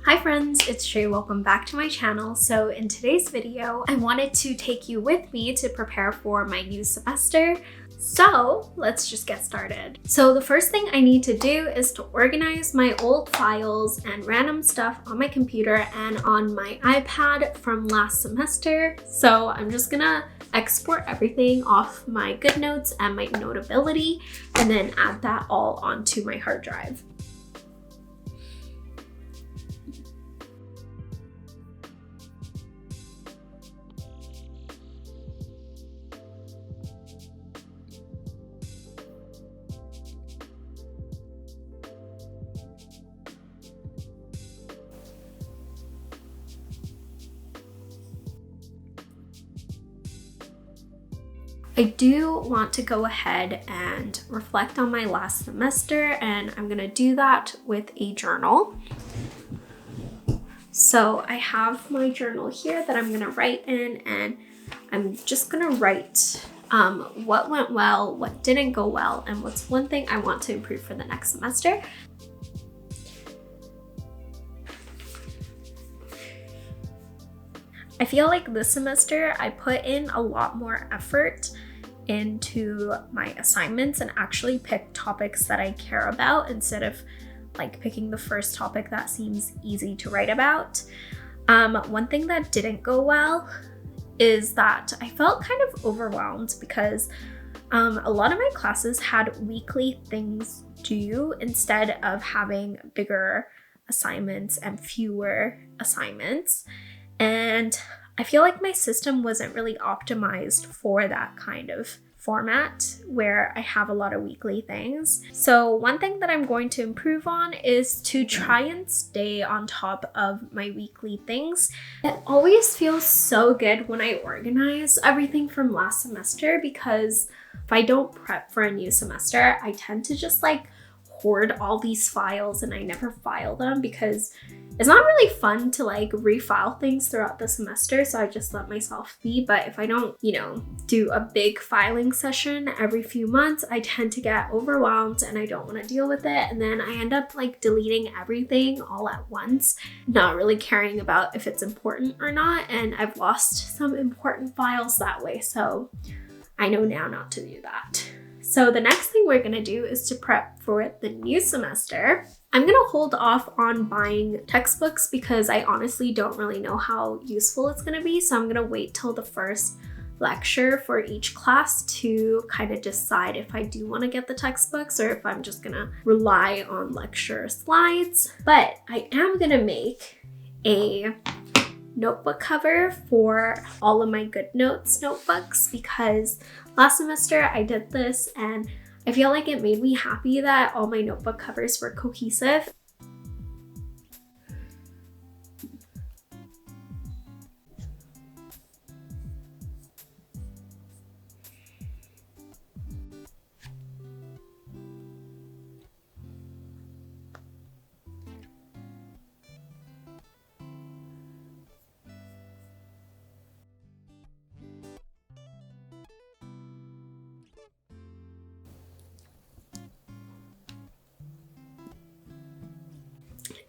Hi friends, it's Shay. Welcome back to my channel. So in today's video, I wanted to take you with me to prepare for my new semester. So let's just get started. So the first thing I need to do is to organize my old files and random stuff on my computer and on my iPad from last semester. So I'm just gonna export everything off my Goodnotes and my Notability and then add that all onto my hard drive. I do want to go ahead and reflect on my last semester, and I'm gonna do that with a journal. So I have my journal here that I'm gonna write in, and I'm just gonna write what went well, what didn't go well, and what's one thing I want to improve for the next semester. I feel like this semester I put in a lot more effort into my assignments and actually pick topics that I care about instead of like picking the first topic that seems easy to write about. One thing that didn't go well is that I felt kind of overwhelmed because a lot of my classes had weekly things due instead of having bigger assignments and fewer assignments. And I feel like my system wasn't really optimized for that kind of format where I have a lot of weekly things. So one thing that I'm going to improve on is to try and stay on top of my weekly things. It always feels so good when I organize everything from last semester, because if I don't prep for a new semester, I tend to just like hoard all these files and I never file them because it's not really fun to like refile things throughout the semester, so I just let myself be. But if I don't, do a big filing session every few months, I tend to get overwhelmed and I don't want to deal with it. And then I end up like deleting everything all at once, not really caring about if it's important or not. And I've lost some important files that way. So I know now not to do that. So the next thing we're gonna do is to prep for the new semester. I'm gonna hold off on buying textbooks because I honestly don't really know how useful it's gonna be. So I'm gonna wait till the first lecture for each class to kind of decide if I do wanna get the textbooks or if I'm just gonna rely on lecture slides. But I am gonna make a notebook cover for all of my Goodnotes notebooks because last semester I did this and I feel like it made me happy that all my notebook covers were cohesive.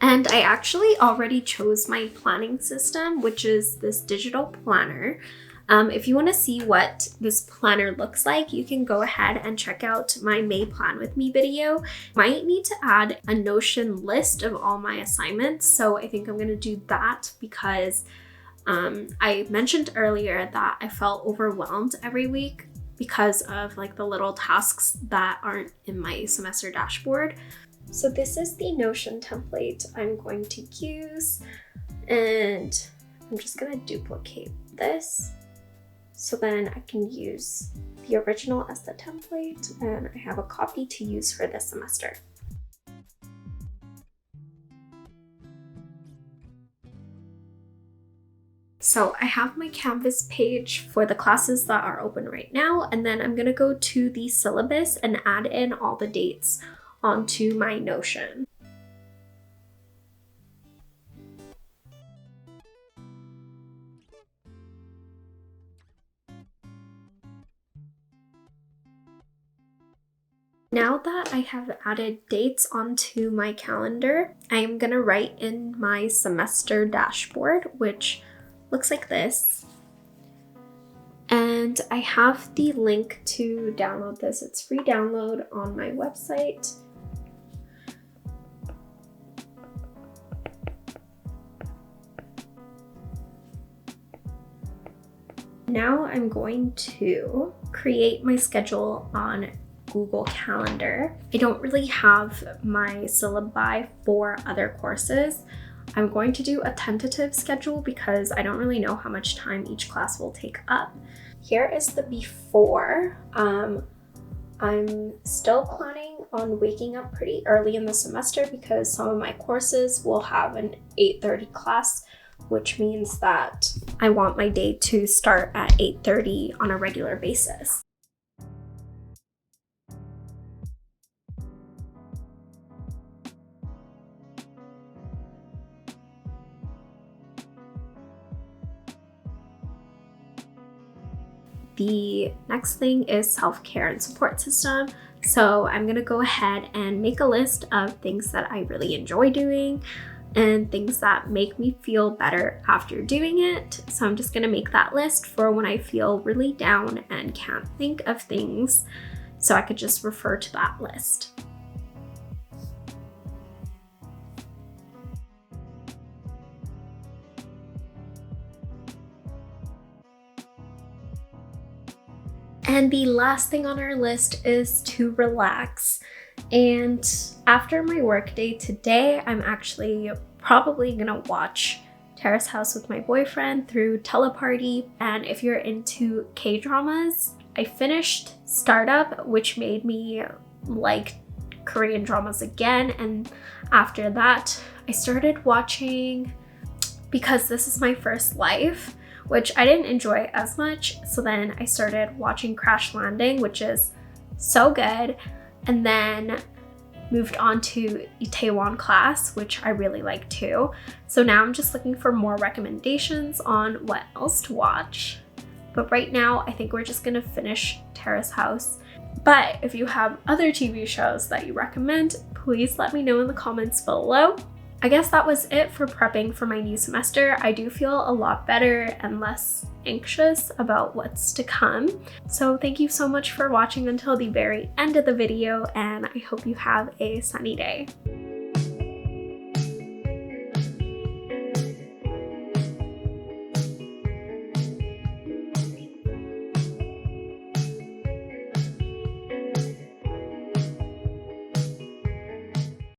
And I actually already chose my planning system, which is this digital planner. If you want to see what this planner looks like, you can go ahead and check out my May Plan With Me video. Might need to add a Notion list of all my assignments. So I think I'm going to do that because I mentioned earlier that I felt overwhelmed every week because of like the little tasks that aren't in my semester dashboard. So this is the Notion template I'm going to use, and I'm just gonna duplicate this so then I can use the original as the template, and I have a copy to use for this semester. So I have my Canvas page for the classes that are open right now, and then I'm gonna go to the syllabus and add in all the dates onto my Notion. Now that I have added dates onto my calendar, I'm gonna write in my semester dashboard, which looks like this. And I have the link to download this. It's free download on my website. Now I'm going to create my schedule on Google Calendar. I don't really have my syllabi for other courses. I'm going to do a tentative schedule because I don't really know how much time each class will take up. Here is the before. I'm still planning on waking up pretty early in the semester because some of my courses will have an 8:30 class, which means that I want my day to start at 8:30 on a regular basis. The next thing is self-care and support system. So I'm gonna go ahead and make a list of things that I really enjoy doing and things that make me feel better after doing it. So I'm just gonna make that list for when I feel really down and can't think of things, so I could just refer to that list. And the last thing on our list is to relax. And after my workday today, I'm actually probably gonna watch Terrace House with my boyfriend through Teleparty. And if you're into K-dramas, I finished Startup, which made me like Korean dramas again. And after that, I started watching Because This Is My First Life, which I didn't enjoy as much. So then I started watching Crash Landing, which is so good. And then moved on to Itaewon Class, which I really like too. So now I'm just looking for more recommendations on what else to watch. But right now, I think we're just gonna finish Terrace House. But if you have other TV shows that you recommend, please let me know in the comments below. I guess that was it for prepping for my new semester. I do feel a lot better and less anxious about what's to come. So thank you so much for watching until the very end of the video, and I hope you have a sunny day.